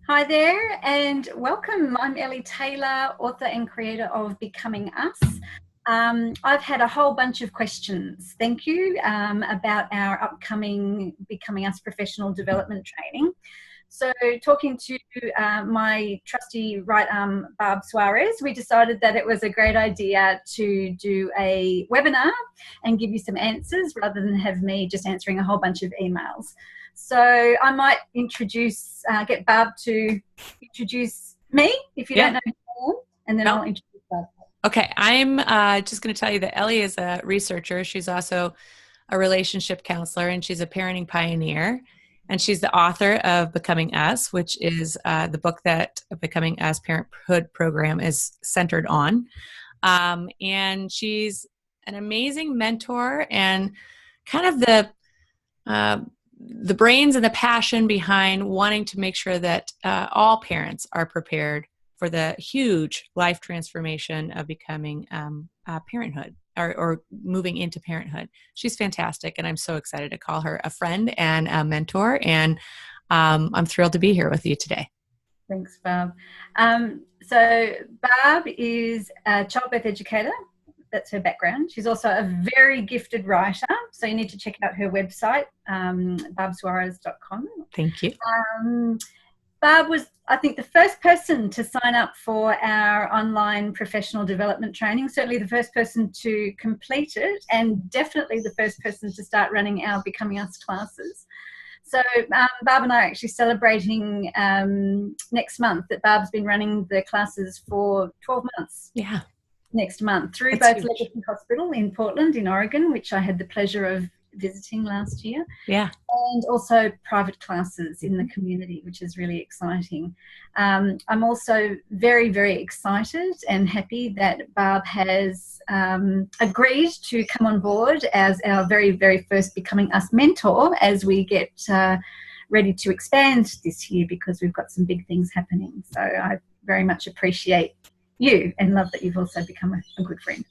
Hi there and welcome. I'm Elly Taylor, author and creator of Becoming Us. I've had a whole bunch of questions, thank you, about our upcoming Becoming Us professional development training. So talking to my trusty right arm, Barb Suarez, we decided that it was a great idea to do a webinar and give you some answers rather than have me just answering a whole bunch of emails. So I might get Barb to introduce me, if you don't know who I am, and then I'll introduce Barb. Okay, I'm just going to tell you that Elly is a researcher. She's also a relationship counselor, and she's a parenting pioneer. And she's the author of Becoming Us, which is the book that Becoming Us Parenthood program is centered on. And she's an amazing mentor and kind of the brains and the passion behind wanting to make sure that all parents are prepared for the huge life transformation of becoming parenthood or moving into parenthood. She's fantastic, and I'm so excited to call her a friend and a mentor, and I'm thrilled to be here with you today. Thanks, Barb. So Barb is a childbirth educator. That's her background. She's also a very gifted writer, so you need to check out her website, barbsuarez.com. Thank you. Barb was, I think, the first person to sign up for our online professional development training, certainly the first person to complete it, and definitely the first person to start running our Becoming Us classes. So Barb and I are actually celebrating next month that Barb's been running the classes for 12 months. Yeah. Next month through That's both huge. Legacy Hospital in Portland, in Oregon, which I had the pleasure of visiting last year. Yeah. And also private classes in the community, which is really exciting. I'm also very, very excited and happy that Barb has agreed to come on board as our very, very first Becoming Us mentor as we get ready to expand this year, because we've got some big things happening. So I very much appreciate you and love that you've also become a good friend.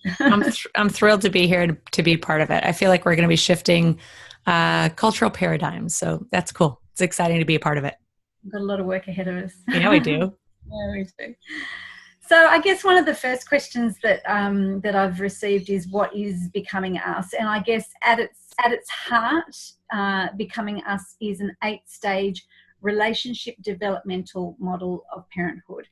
I'm thrilled to be here to be part of it. I feel like we're going to be shifting cultural paradigms, so that's cool. It's exciting to be a part of it. We've got a lot of work ahead of us. Yeah, we do. Yeah, we do. So I guess one of the first questions that that I've received is, what is Becoming Us? And I guess at its heart, Becoming Us is an 8-stage relationship developmental model of parenthood.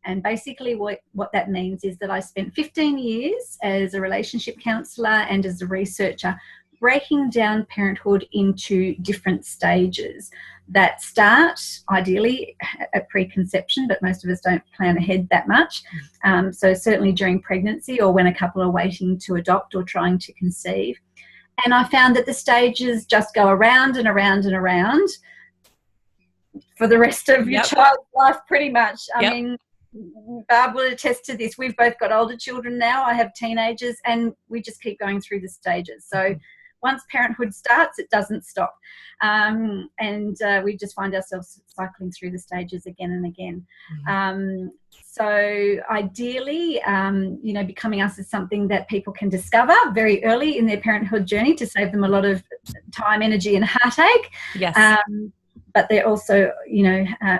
And basically what that means is that I spent 15 years as a relationship counsellor and as a researcher breaking down parenthood into different stages that start ideally at preconception, but most of us don't plan ahead that much. So certainly during pregnancy or when a couple are waiting to adopt or trying to conceive. And I found that the stages just go around and around and around for the rest of your child's life pretty much. I mean, Barb will attest to this. We've both got older children now. I have teenagers, and we just keep going through the stages. So once parenthood starts, it doesn't stop. And we just find ourselves cycling through the stages again and again. So ideally, Becoming Us is something that people can discover very early in their parenthood journey to save them a lot of time, energy, and heartache. Yes. But they're also,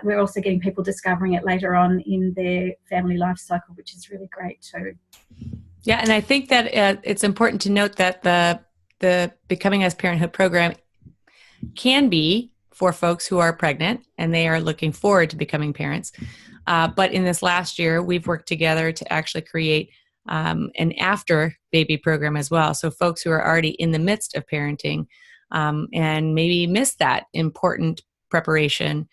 we're also getting people discovering it later on in their family life cycle, which is really great too. Yeah, and I think that it's important to note that the Becoming Us Parenthood program can be for folks who are pregnant and they are looking forward to becoming parents. But in this last year, we've worked together to actually create an after baby program as well. So folks who are already in the midst of parenting and maybe missed that important preparation,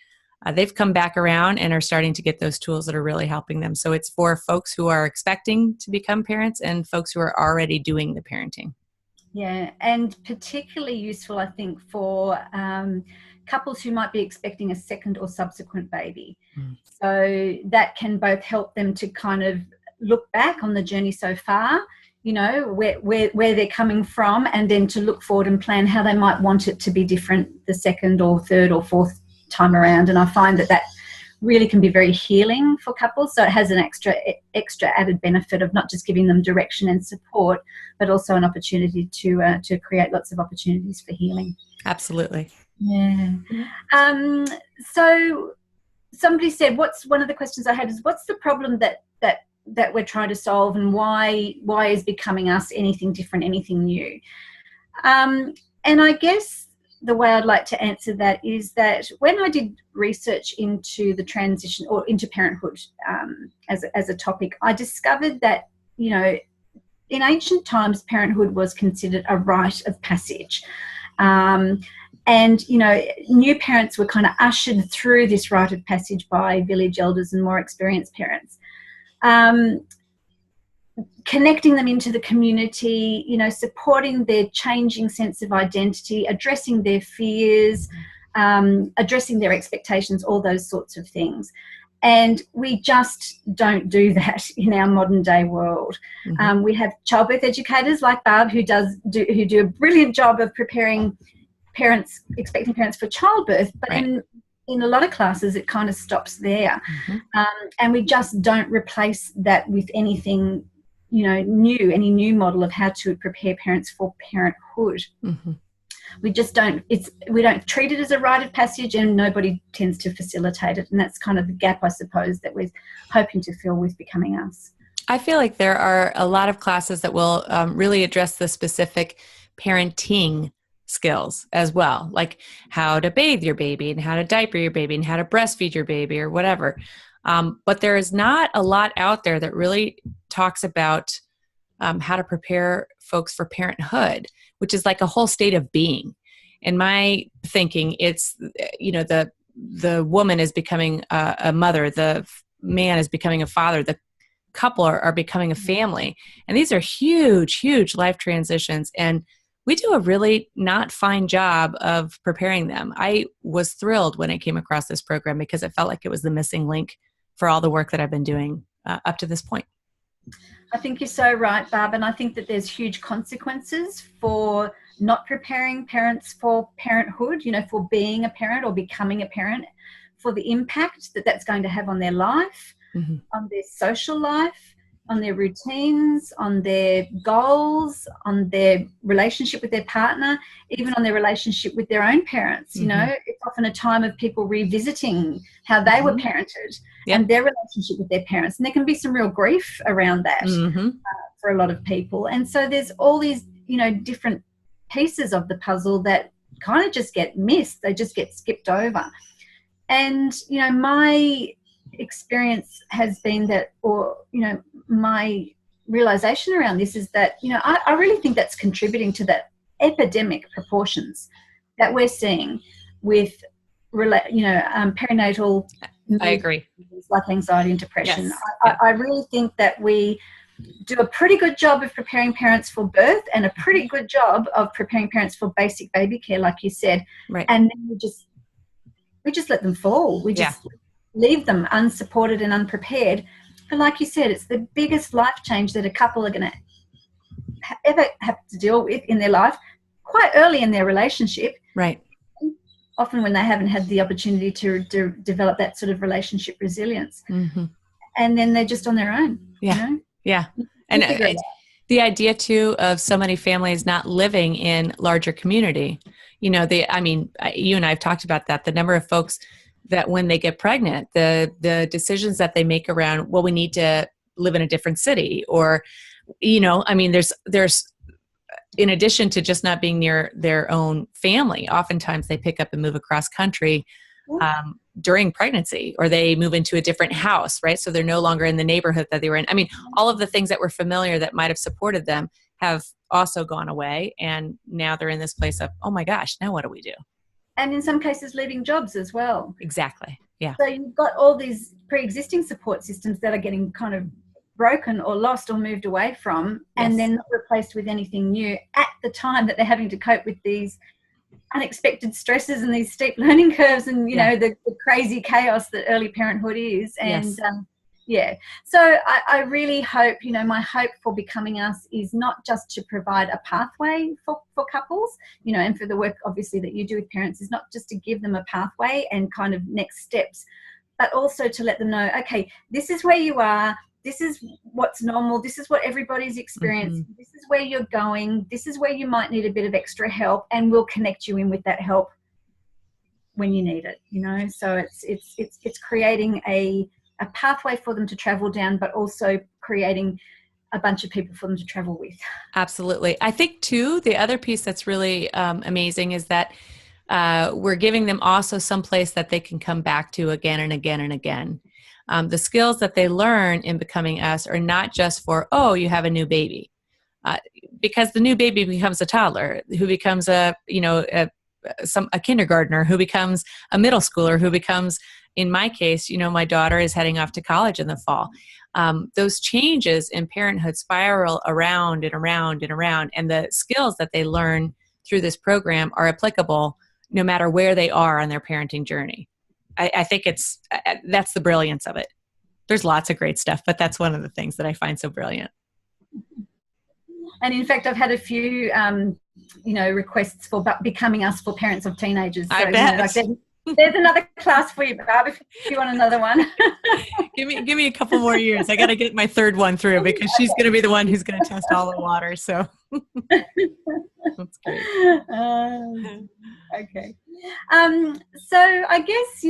they've come back around and are starting to get those tools that are really helping them. So it's for folks who are expecting to become parents and folks who are already doing the parenting. Yeah, and particularly useful, I think, for couples who might be expecting a second or subsequent baby. So that can both help them to kind of look back on the journey so far, where they're coming from, and then to look forward and plan how they might want it to be different the second or third or fourth time around. And I find that really can be very healing for couples. So it has an extra added benefit of not just giving them direction and support, but also an opportunity to create lots of opportunities for healing. Absolutely. Yeah. So somebody said, what's one of the questions I had is, what's the problem that we're trying to solve, and why is becoming us anything different, anything new? And I guess the way I'd like to answer that is that when I did research into the transition or into parenthood as a topic, I discovered that, you know, in ancient times, parenthood was considered a rite of passage. And, you know, new parents were kind of ushered through this rite of passage by village elders and more experienced parents. Connecting them into the community, you know, supporting their changing sense of identity, addressing their fears, addressing their expectations, all those sorts of things. And we just don't do that in our modern day world. Mm-hmm. We have childbirth educators like Barb who do a brilliant job of preparing parents, expecting parents for childbirth, but right. in a lot of classes it kind of stops there. Mm-hmm. And we just don't replace that with anything, you know, new, any new model of how to prepare parents for parenthood. Mm-hmm. We just don't, we don't treat it as a rite of passage, and nobody tends to facilitate it. And that's kind of the gap, I suppose, that we're hoping to fill with Becoming Us. I feel like there are a lot of classes that will really address the specific parenting skills as well, like how to bathe your baby and how to diaper your baby and how to breastfeed your baby or whatever. But there is not a lot out there that really talks about how to prepare folks for parenthood, which is like a whole state of being. In my thinking, it's, you know, the woman is becoming a mother, the man is becoming a father, the couple are becoming a family. And these are huge, huge life transitions. And we do a really not fine job of preparing them. I was thrilled when I came across this program because it felt like it was the missing link for all the work that I've been doing up to this point. I think you're so right, Barb, and I think that there's huge consequences for not preparing parents for parenthood, you know, for being a parent or becoming a parent, for the impact that that's going to have on their life, mm-hmm. on their social life, on their routines, on their goals, on their relationship with their partner, even on their relationship with their own parents. Mm-hmm. You know, it's often a time of people revisiting how they mm-hmm. were parented and their relationship with their parents. And there can be some real grief around that mm-hmm. For a lot of people. And so there's all these, you know, different pieces of the puzzle that kind of just get missed. They just get skipped over. And, you know, my experience has been that, or, you know, my realization around this is that, you know, I really think that's contributing to that epidemic proportions that we're seeing with, you know, perinatal. I agree. Like anxiety and depression. Yes. I really think that we do a pretty good job of preparing parents for birth and a pretty good job of preparing parents for basic baby care, like you said. Right. And then we just let them fall. We just leave them unsupported and unprepared. But like you said, it's the biggest life change that a couple are going to ever have to deal with in their life, quite early in their relationship. Right. Often when they haven't had the opportunity to develop that sort of relationship resilience. Mm-hmm. And then they're just on their own. Yeah. You know? Yeah. And the idea too of so many families not living in larger community, you know, you and I have talked about that, the number of folks that when they get pregnant, the decisions that they make around, well, we need to live in a different city, or, you know, I mean, there's in addition to just not being near their own family, oftentimes they pick up and move across country during pregnancy, or they move into a different house, right? So they're no longer in the neighborhood that they were in. I mean, all of the things that were familiar that might have supported them have also gone away. And now they're in this place of, oh my gosh, now what do we do? And in some cases, leaving jobs as well. Exactly. Yeah. So you've got all these pre-existing support systems that are getting kind of broken or lost or moved away from, and then not replaced with anything new at the time that they're having to cope with these unexpected stresses and these steep learning curves and, you know, the crazy chaos that early parenthood is. And so I really hope, you know, my hope for Becoming Us is not just to provide a pathway for couples, you know, and for the work obviously that you do with parents, is not just to give them a pathway and kind of next steps, but also to let them know, okay, this is where you are, this is what's normal, this is what everybody's experienced, mm-hmm. this is where you're going, this is where you might need a bit of extra help, and we'll connect you in with that help when you need it, you know. So it's creating a pathway for them to travel down, but also creating a bunch of people for them to travel with. Absolutely. I think too, the other piece that's really amazing is that we're giving them also some place that they can come back to again and again and again. The skills that they learn in Becoming Us are not just for, oh, you have a new baby, because the new baby becomes a toddler who becomes a kindergartner, who becomes a middle schooler, who becomes, in my case, my daughter is heading off to college in the fall. Those changes in parenthood spiral around and around and around, and the skills that they learn through this program are applicable no matter where they are on their parenting journey. I think that's the brilliance of it. There's lots of great stuff, but that's one of the things that I find so brilliant. And in fact, I've had a few, requests for Becoming Us for parents of teenagers. So, I bet. There's another class for you, Barb, if you want another one. Give me a couple more years. I got to get my third one through, because she's going to be the one who's going to test all the water. So that's great. Okay. So I guess,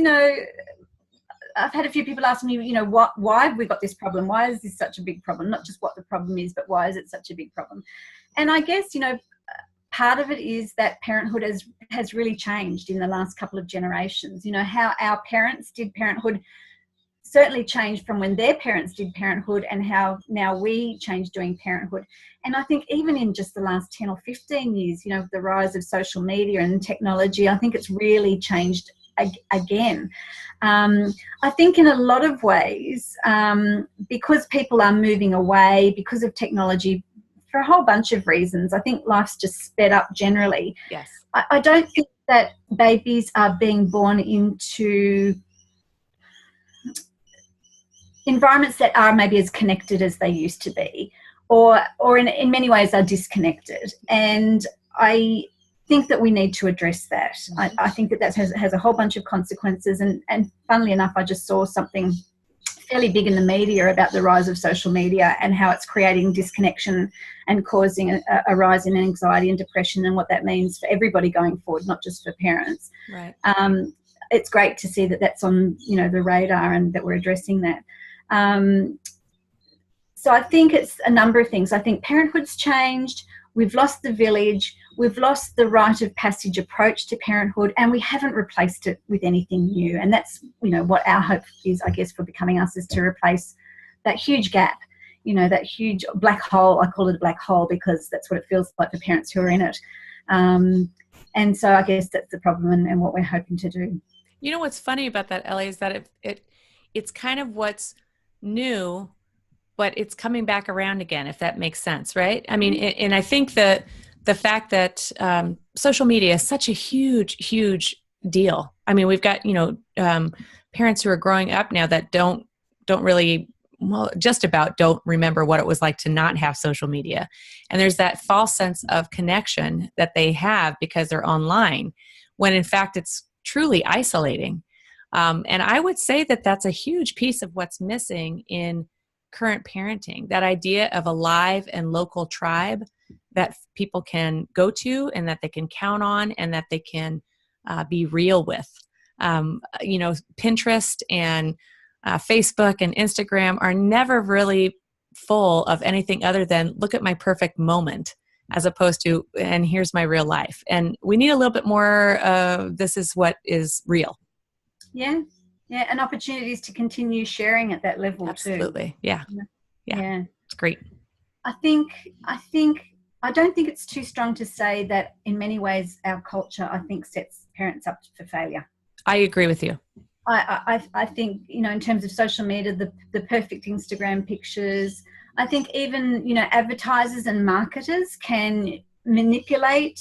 I've had a few people ask me, why have we got this problem? Why is this such a big problem? Not just what the problem is, but why is it such a big problem? And I guess, part of it is that parenthood has really changed in the last couple of generations. How our parents did parenthood certainly changed from when their parents did parenthood, and how now we change doing parenthood. And I think even in just the last 10 or 15 years, the rise of social media and technology, I think it's really changed again. I think in a lot of ways, because people are moving away because of technology, for a whole bunch of reasons, I think life's just sped up generally. Yes. I don't think that babies are being born into environments that are maybe as connected as they used to be, or in many ways are disconnected. And I think that we need to address that. I think that has a whole bunch of consequences. And funnily enough, I just saw something fairly big in the media about the rise of social media and how it's creating disconnection and causing a rise in anxiety and depression, and what that means for everybody going forward, not just for parents. Right. It's great to see that that's on the radar, and that we're addressing that. So I think it's a number of things. I think parenthood's changed. We've lost the village. We've lost the rite of passage approach to parenthood, and we haven't replaced it with anything new. And that's, what our hope is, I guess, for Becoming Us, is to replace that huge gap, that huge black hole. I call it a black hole because that's what it feels like for parents who are in it. And so I guess that's the problem, and what we're hoping to do. What's funny about that, Elly, is that it's kind of what's new, but it's coming back around again, if that makes sense, right? I mean, and I think that the fact that social media is such a huge, huge deal. I mean, we've got, parents who are growing up now that don't really, just about don't remember what it was like to not have social media. And there's that false sense of connection that they have because they're online, when in fact it's truly isolating. And I would say that that's a huge piece of what's missing in current parenting, that idea of a live and local tribe that people can go to, and that they can count on, and that they can be real with. Pinterest and Facebook and Instagram are never really full of anything other than, look at my perfect moment, as opposed to, and here's my real life. And we need a little bit more this is what is real. Yeah. Yeah. And opportunities to continue sharing at that level. Absolutely. Too. Yeah. It's great. I don't think it's too strong to say that in many ways our culture, I think, sets parents up for failure. I agree with you. I think, in terms of social media, the perfect Instagram pictures, I think even, advertisers and marketers can manipulate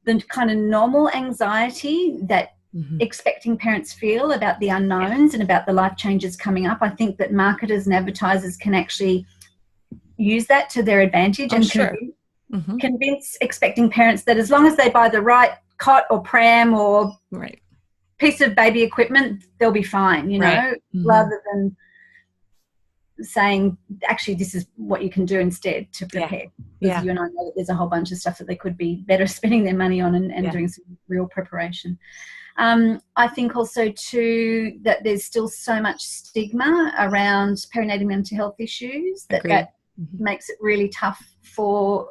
the kind of normal anxiety that expecting parents feel about the unknowns and about the life changes coming up. I think that marketers and advertisers can actually use that to their advantage and convince expecting parents that as long as they buy the right cot or pram or piece of baby equipment, they'll be fine, rather than saying, actually, this is what you can do instead to prepare. Because you and I know that there's a whole bunch of stuff that they could be better spending their money on and doing some real preparation. I think also too that there's still so much stigma around perinatal mental health issues that makes it really tough for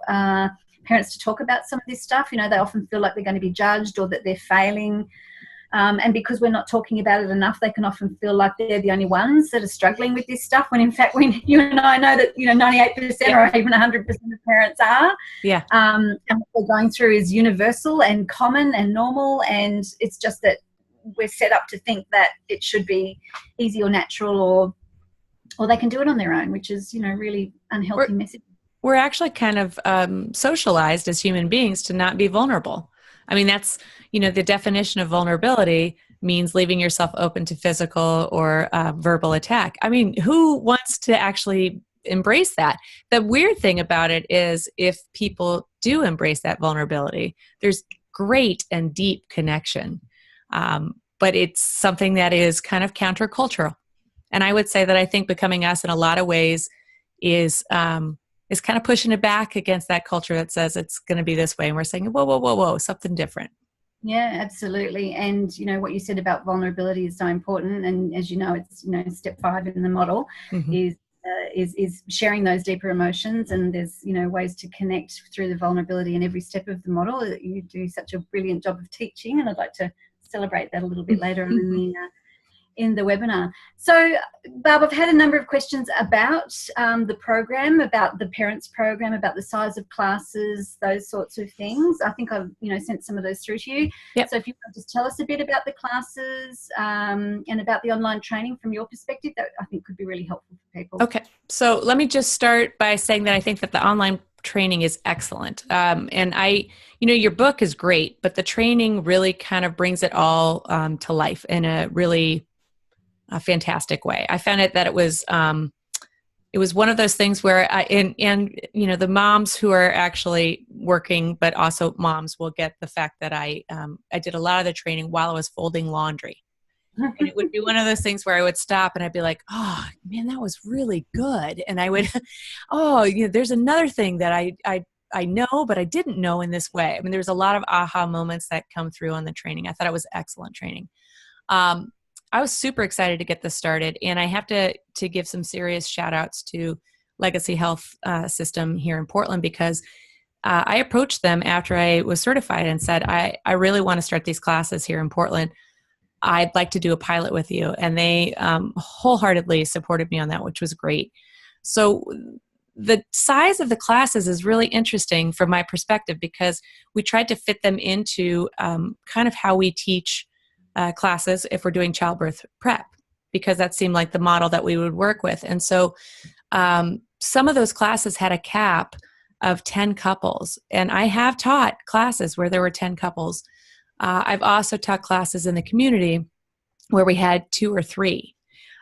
parents to talk about some of this stuff. You know, they often feel like they're going to be judged or that they're failing. And because we're not talking about it enough, they can often feel like they're the only ones that are struggling with this stuff, when in fact you and I know that 98% or even 100% of parents are. Yeah. And what they're going through is universal and common and normal, and it's just that we're set up to think that it should be easy or natural, or they can do it on their own, which is really unhealthy message. We're actually kind of socialized as human beings to not be vulnerable. I mean, that's, the definition of vulnerability means leaving yourself open to physical or verbal attack. I mean, who wants to actually embrace that? The weird thing about it is if people do embrace that vulnerability, there's great and deep connection. But it's something that is kind of countercultural. And I would say that I think Becoming Us in a lot of ways is kind of pushing it back against that culture that says it's going to be this way. And we're saying, whoa, whoa, whoa, whoa, something different. Yeah, absolutely. And, what you said about vulnerability is so important. And as you know, it's, step 5 in the model is sharing those deeper emotions. And there's, ways to connect through the vulnerability in every step of the model. You do such a brilliant job of teaching, and I'd like to celebrate that a little bit later in the webinar. So, Barb, I've had a number of questions about the program, about the parents program, about the size of classes, those sorts of things. I think I've sent some of those through to you. Yep. So if you want to just tell us a bit about the classes and about the online training from your perspective, that I think could be really helpful for people. Okay. So let me just start by saying that I think that the online training is excellent. And your book is great, but the training really kind of brings it all to life in a really fantastic way. I found that it was one of those things where the moms who are actually working, but also moms, will get the fact that I did a lot of the training while I was folding laundry. And it would be one of those things where I would stop and I'd be like, oh man, that was really good. And I would, there's another thing that I know, but I didn't know in this way. I mean, there's a lot of aha moments that come through on the training. I thought it was excellent training. I was super excited to get this started, and I have to give some serious shout outs to Legacy Health System here in Portland, because I approached them after I was certified and said, I really want to start these classes here in Portland. I'd like to do a pilot with you. And they wholeheartedly supported me on that, which was great. So the size of the classes is really interesting from my perspective, because we tried to fit them into kind of how we teach classes if we're doing childbirth prep, because that seemed like the model that we would work with. And so some of those classes had a cap of 10 couples. And I have taught classes where there were 10 couples. I've also taught classes in the community where we had 2 or 3.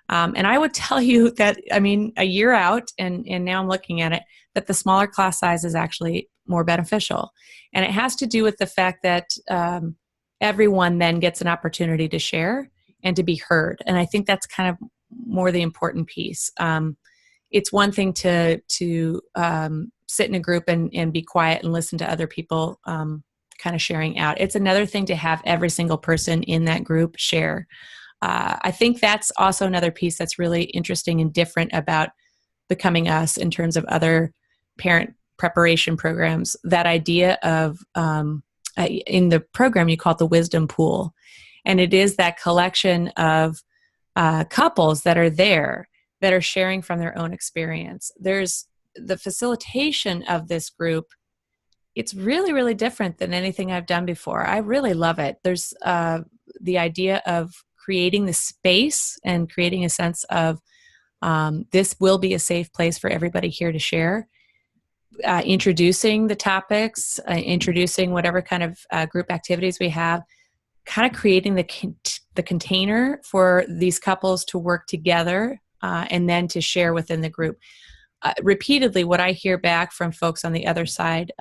And I would tell you that, a year out, and now I'm looking at it, that the smaller class size is actually more beneficial. And it has to do with the fact that everyone then gets an opportunity to share and to be heard. And I think that's kind of more the important piece. It's one thing to sit in a group and be quiet and listen to other people kind of sharing out. It's another thing to have every single person in that group share. I think that's also another piece that's really interesting and different about Becoming Us in terms of other parent preparation programs. That idea of, in the program, you call it the wisdom pool. And it is that collection of couples that are there, that are sharing from their own experience. There's the facilitation of this group. It's really, really different than anything I've done before. I really love it. There's the idea of creating the space and creating a sense of this will be a safe place for everybody here to share. Introducing the topics, introducing whatever kind of group activities we have, kind of creating the container for these couples to work together and then to share within the group. Repeatedly, what I hear back from folks on the other side,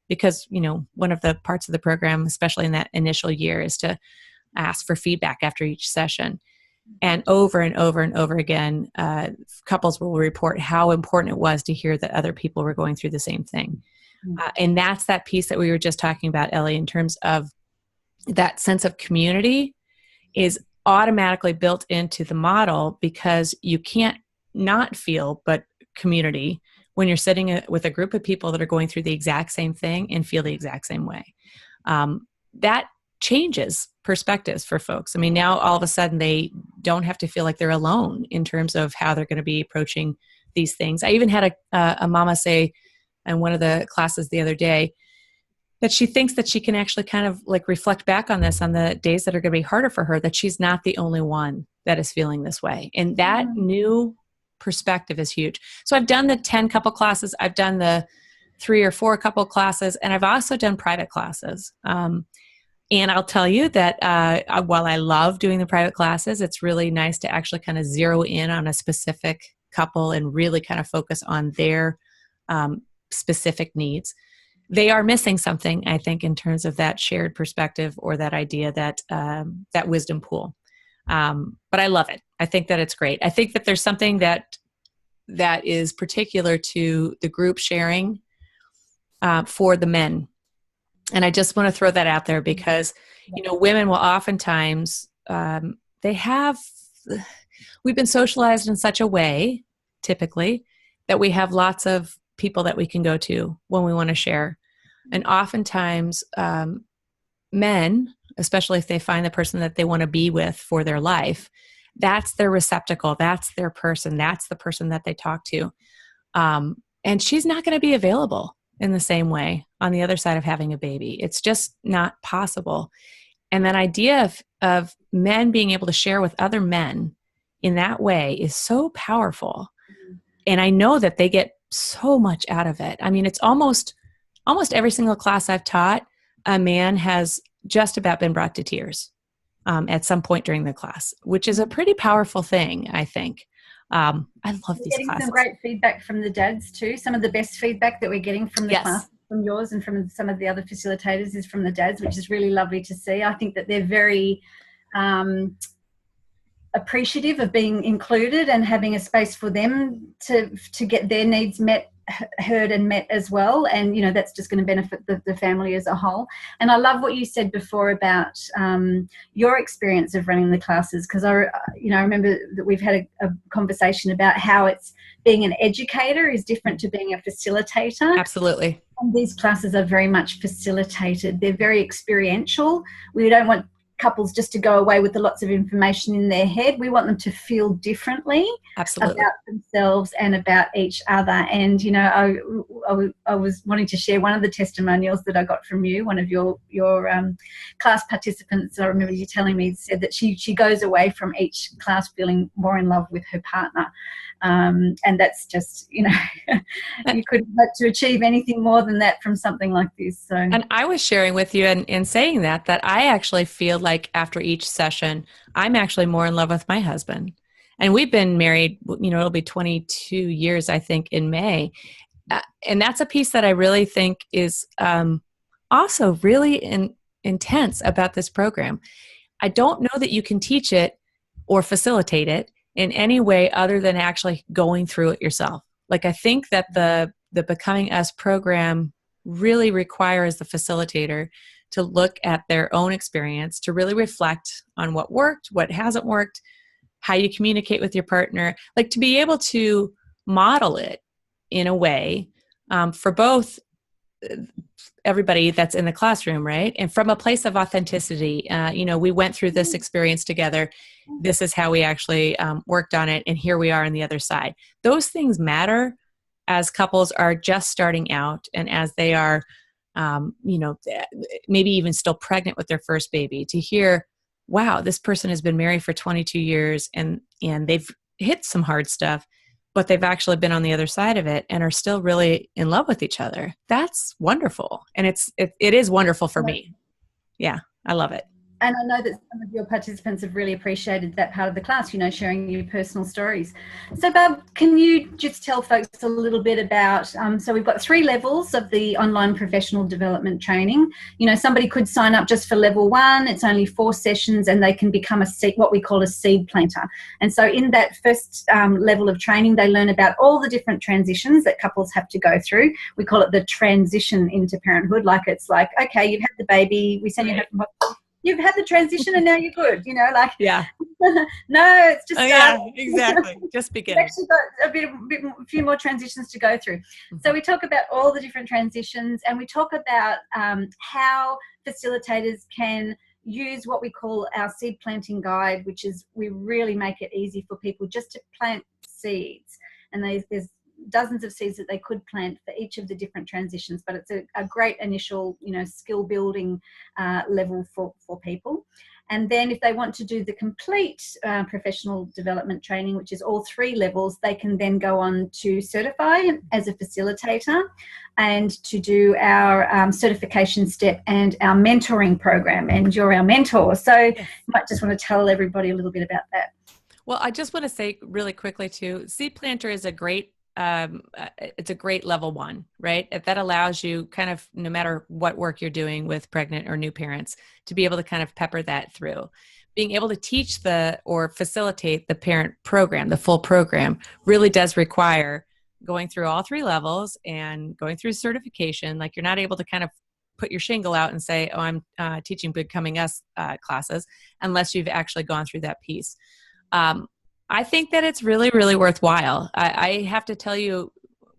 because, one of the parts of the program, especially in that initial year, is to ask for feedback after each session. And over and over and over again, couples will report how important it was to hear that other people were going through the same thing. And that's that piece that we were just talking about, Elly, in terms of that sense of community is automatically built into the model, because you can't not feel but community when you're sitting with a group of people that are going through the exact same thing and feel the exact same way. That changes perspectives for folks. I mean, now all of a sudden they don't have to feel like they're alone in terms of how they're going to be approaching these things. I even had a mama say in one of the classes the other day that she thinks that she can actually kind of like reflect back on this on the days that are going to be harder for her, that she's not the only one that is feeling this way. And that new perspective is huge. So I've done the 10 couple classes. I've done the 3 or 4 couple classes, and I've also done private classes. And I'll tell you that while I love doing the private classes, it's really nice to actually kind of zero in on a specific couple and really kind of focus on their specific needs. They are missing something, I think, in terms of that shared perspective or that idea that that wisdom pool. But I love it. I think that it's great. I think that there's something that is particular to the group sharing for the men. And I just want to throw that out there because, you know, women will oftentimes, we've been socialized in such a way, typically, that we have lots of people that we can go to when we want to share. And oftentimes men, especially if they find the person that they want to be with for their life, that's their receptacle, that's their person, that's the person that they talk to. And she's not going to be available in the same way on the other side of having a baby. It's just not possible. And that idea of men being able to share with other men in that way is so powerful. And I know that they get so much out of it. I mean, it's almost every single class I've taught, a man has just about been brought to tears at some point during the class, which is a pretty powerful thing, I think. I love these getting classes. Some great feedback from the dads too. Some of the best feedback that we're getting from the class, from yours and from some of the other facilitators, is from the dads, which is really lovely to see. I think that they're very appreciative of being included and having a space for them to get their needs met, heard and met as well. And, you know, that's just going to benefit the family as a whole. And I love what you said before about your experience of running the classes, because I remember that we've had a conversation about how it's being an educator is different to being a facilitator. Absolutely. And these classes are very much facilitated. They're very experiential. We don't want couples just to go away with lots of information in their head. We want them to feel differently. Absolutely. About themselves and about each other. And, you know, I was wanting to share one of the testimonials that I got from you, one of your class participants. I remember you telling me, said that she goes away from each class feeling more in love with her partner. And that's just, you know, you couldn't hope to achieve anything more than that from something like this. So, and I was sharing with you and saying that I actually feel like after each session, I'm actually more in love with my husband. And we've been married, you know, it'll be 22 years, I think, in May. And that's a piece that I really think is also really intense about this program. I don't know that you can teach it or facilitate it in any way other than actually going through it yourself. Like, I think that the Becoming Us program really requires the facilitator to look at their own experience, to really reflect on what worked, what hasn't worked, how you communicate with your partner, like to be able to model it in a way for both everybody that's in the classroom, right? And from a place of authenticity, you know, we went through this experience together. This is how we actually worked on it. And here we are on the other side. Those things matter as couples are just starting out and as they are, you know, maybe even still pregnant with their first baby, to hear, wow, this person has been married for 22 years and they've hit some hard stuff, but they've actually been on the other side of it and are still really in love with each other. That's wonderful. And it is wonderful for me. Yeah, I love it. And I know that some of your participants have really appreciated that part of the class, you know, sharing your personal stories. So, Barb, can you just tell folks a little bit about, so we've got 3 levels of the online professional development training. You know, somebody could sign up just for level 1. It's only 4 sessions and they can become what we call a seed planter. And so in that first level of training, they learn about all the different transitions that couples have to go through. We call it the transition into parenthood. Like, it's like, okay, you've had the baby, we send you home from hospital. you've had the transition and now you're good, you know, like, Yeah. no, it's just Yeah, exactly. Just We've beginning. actually got a few more transitions to go through. So we talk about all the different transitions, and we talk about how facilitators can use what we call our seed planting guide, which is we really make it easy for people just to plant seeds. And there's dozens of seeds that they could plant for each of the different transitions, but it's a great initial, you know, skill building level for people. And then if they want to do the complete professional development training, which is all 3 levels, they can then go on to certify as a facilitator and to do our certification step and our mentoring program. And you're our mentor. So you might just want to tell everybody a little bit about that. Well, I just want to say really quickly too, Seed Planter is a great it's a great level 1, right? That allows you kind of, no matter what work you're doing with pregnant or new parents, to be able to kind of pepper that through. Being able to teach or facilitate the parent program, the full program, really does require going through all 3 levels and going through certification. Like, you're not able to kind of put your shingle out and say, oh, I'm teaching Becoming Us classes, unless you've actually gone through that piece. I think that it's really, really worthwhile. I have to tell you,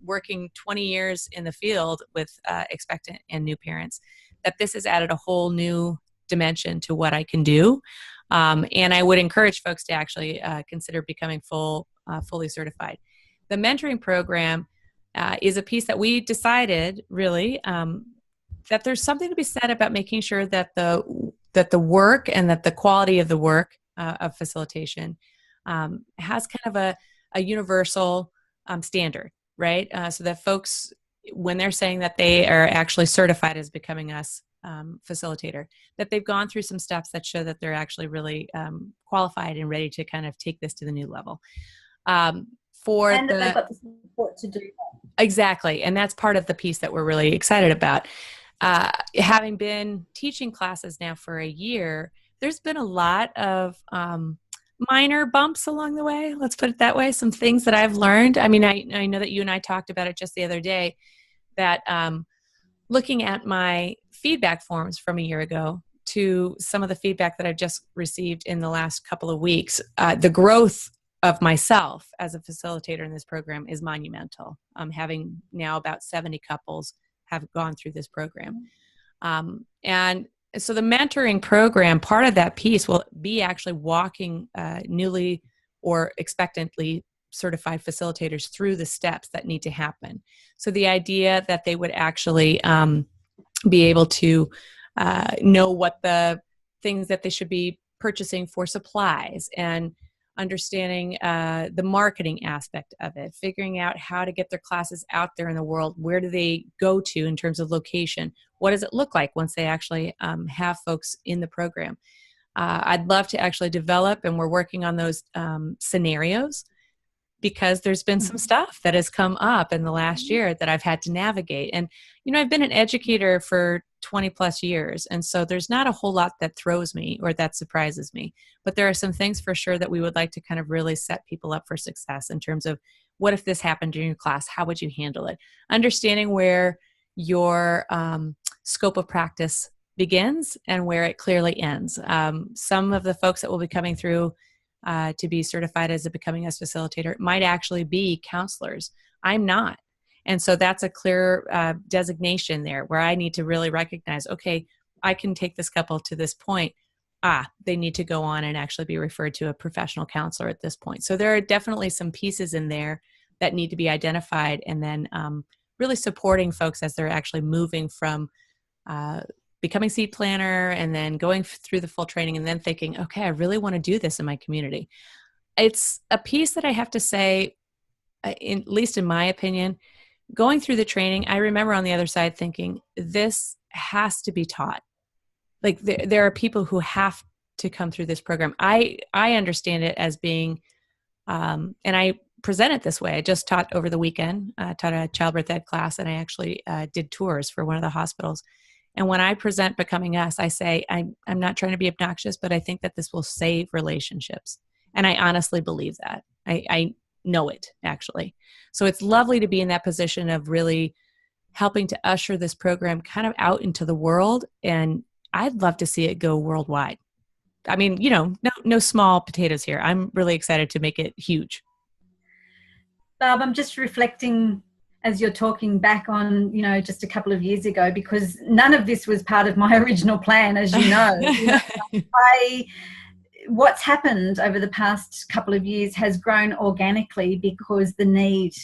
working 20 years in the field with expectant and new parents, that this has added a whole new dimension to what I can do. And I would encourage folks to actually consider becoming fully certified. The mentoring program is a piece that we decided, really, that there's something to be said about making sure that the work and that the quality of the work of facilitation has kind of a universal standard, right? So that folks, when they're saying that they are actually certified as Becoming Us facilitator, that they've gone through some steps that show that they're actually really qualified and ready to kind of take this to the new level. And that they've got the support to do that. Exactly. And that's part of the piece that we're really excited about. Having been teaching classes now for a year, there's been a lot of minor bumps along the way. Let's put it that way. Some things that I've learned. I mean, I know that you and I talked about it just the other day, that looking at my feedback forms from a year ago to some of the feedback that I've just received in the last couple of weeks, the growth of myself as a facilitator in this program is monumental. Having now about 70 couples have gone through this program. And so the mentoring program, part of that piece will be actually walking newly or expectantly certified facilitators through the steps that need to happen. So the idea that they would actually be able to know what the things that they should be purchasing for supplies, and understanding the marketing aspect of it, figuring out how to get their classes out there in the world. Where do they go to in terms of location? What does it look like once they actually have folks in the program? I'd love to actually develop, and we're working on those scenarios, because there's been some stuff that has come up in the last year that I've had to navigate. And, you know, I've been an educator for 20 plus years. And so there's not a whole lot that throws me or that surprises me, but there are some things for sure that we would like to kind of really set people up for success in terms of, what if this happened during your class? How would you handle it? Understanding where your scope of practice begins and where it clearly ends. Some of the folks that will be coming through to be certified as a Becoming Us facilitator might actually be counselors. I'm not. And so that's a clear designation there, where I need to really recognize, okay, I can take this couple to this point. They need to go on and actually be referred to a professional counselor at this point. So there are definitely some pieces in there that need to be identified, and then really supporting folks as they're actually moving from becoming seed planner and then going through the full training, and then thinking, okay, I really want to do this in my community. It's a piece that I have to say, at least in my opinion, going through the training, I remember on the other side thinking, this has to be taught. Like, there are people who have to come through this program. I understand it as being, and I present it this way. I just taught over the weekend, taught a childbirth ed class, and I actually did tours for one of the hospitals. And when I present Becoming Us, I say, I'm not trying to be obnoxious, but I think that this will save relationships. And I honestly believe that. I know it, actually. So it's lovely to be in that position of really helping to usher this program kind of out into the world. And I'd love to see it go worldwide. I mean, you know, no small potatoes here. I'm really excited to make it huge. Barb, I'm just reflecting as you're talking back on, you know, just a couple of years ago, because none of this was part of my original plan, as you know. What's happened over the past couple of years has grown organically because the need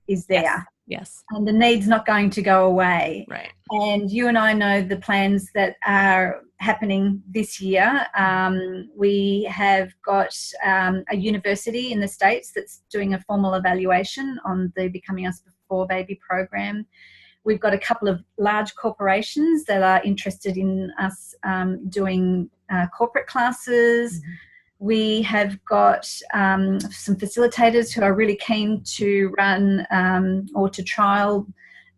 is there. Yes. And the need's not going to go away. Right. And you and I know the plans that are happening this year. We have got a university in the States that's doing a formal evaluation on the Becoming Us Before Baby program. We've got a couple of large corporations that are interested in us doing corporate classes. Mm-hmm. We have got some facilitators who are really keen to run or to trial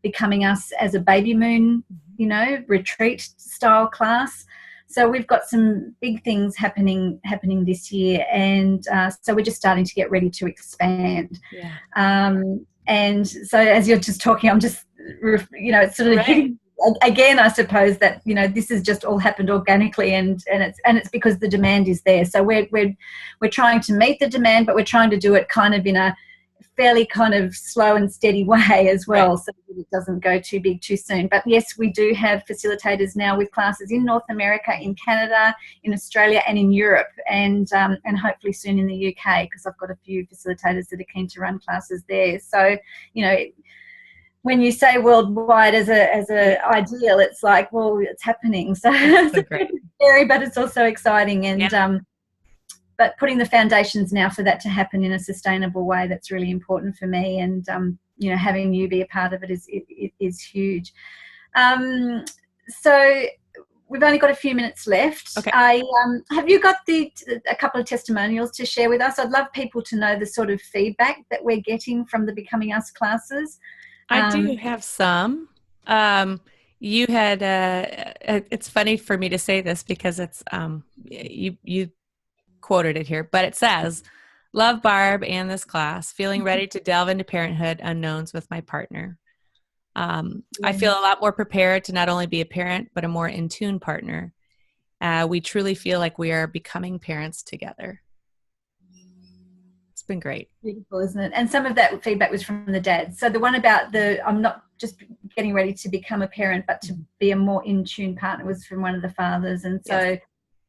Becoming Us as a baby moon, you know, retreat style class. So we've got some big things happening this year, and so we're just starting to get ready to expand. Yeah. And so as you're just talking, I'm just, you know, it's sort of hitting again, I suppose, that, you know, this has just all happened organically, and it's because the demand is there. So we're trying to meet the demand, but we're trying to do it kind of in a fairly kind of slow and steady way as well, so that it doesn't go too big too soon. But yes, we do have facilitators now with classes in North America, in Canada, in Australia, and in Europe, and hopefully soon in the UK, because I've got a few facilitators that are keen to run classes there. So, you know, when you say worldwide as a ideal, it's like, well, it's happening. So it's scary, but it's also exciting. And but putting the foundations now for that to happen in a sustainable way, that's really important for me. And you know, having you be a part of it is huge. So we've only got a few minutes left. Okay. Have you got a couple of testimonials to share with us? I'd love people to know the sort of feedback that we're getting from the Becoming Us classes. I do have some. You had, it's funny for me to say this because it's, you quoted it here, but it says, "Love Barb and this class, feeling ready to delve into parenthood unknowns with my partner. I feel a lot more prepared to not only be a parent, but a more in tune partner. We truly feel like we are becoming parents together." It's been great. Beautiful, isn't it? And some of that feedback was from the dads. So the one about I'm not just getting ready to become a parent, but to be a more in tune partner was from one of the fathers. And so,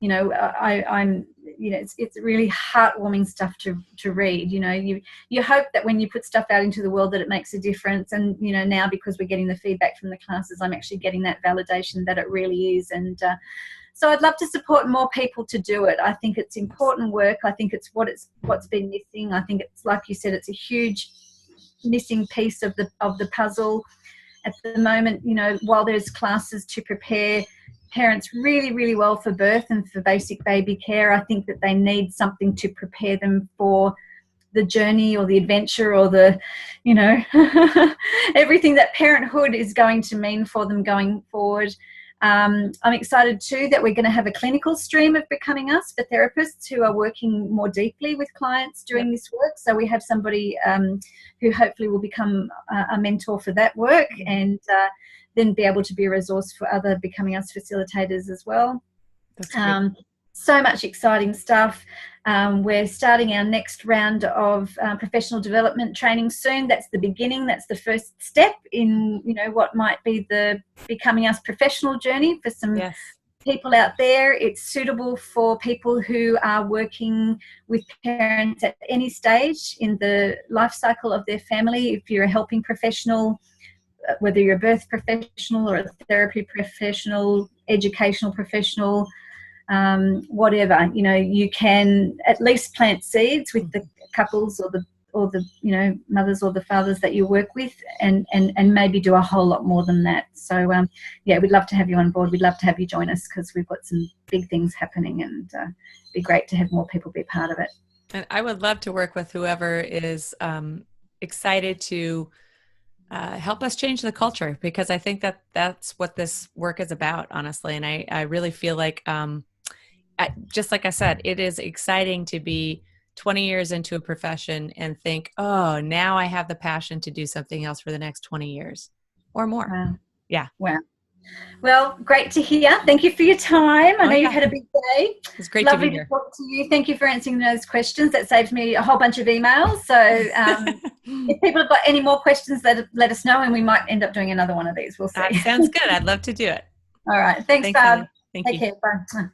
you know, I'm, you know, it's really heartwarming stuff to read. You know, you hope that when you put stuff out into the world that it makes a difference. And, you know, now because we're getting the feedback from the classes, I'm actually getting that validation that it really is. And so I'd love to support more people to do it. I think it's important work. I think it's what's been missing. I think it's, like you said, it's a huge missing piece of the puzzle at the moment. You know, while there's classes to prepare parents really, really well for birth and for basic baby care, I think that they need something to prepare them for the journey or the adventure or the, you know, everything that parenthood is going to mean for them going forward. I'm excited too that we're going to have a clinical stream of Becoming Us for therapists who are working more deeply with clients doing this work. So we have somebody who hopefully will become a mentor for that work, and then be able to be a resource for other Becoming Us facilitators as well. That's great. So much exciting stuff. We're starting our next round of professional development training soon. That's the beginning. That's the first step in, you know, what might be the Becoming Us professional journey for some people out there. It's suitable for people who are working with parents at any stage in the life cycle of their family. If you're a helping professional, whether you're a birth professional or a therapy professional, educational professional, whatever, you know, you can at least plant seeds with the couples or the you know, mothers or the fathers that you work with, and maybe do a whole lot more than that. So yeah, we'd love to have you on board. We'd love to have you join us, because we've got some big things happening, and it'd be great to have more people be part of it. And I would love to work with whoever is excited to help us change the culture, because I think that that's what this work is about, honestly. And I really feel like, just like I said, it is exciting to be 20 years into a profession and think, oh, now I have the passion to do something else for the next 20 years or more. Wow. Yeah. Wow. Well, great to hear. Thank you for your time. I know you've had a big day. It's great Lovely to be here. To talk to you. Thank you for answering those questions. That saved me a whole bunch of emails. So if people have got any more questions, let us know, and we might end up doing another one of these. We'll see. That sounds good. I'd love to do it. All right. Thanks, Thanks, Barb. Elly. Thank Take you. care. Bye.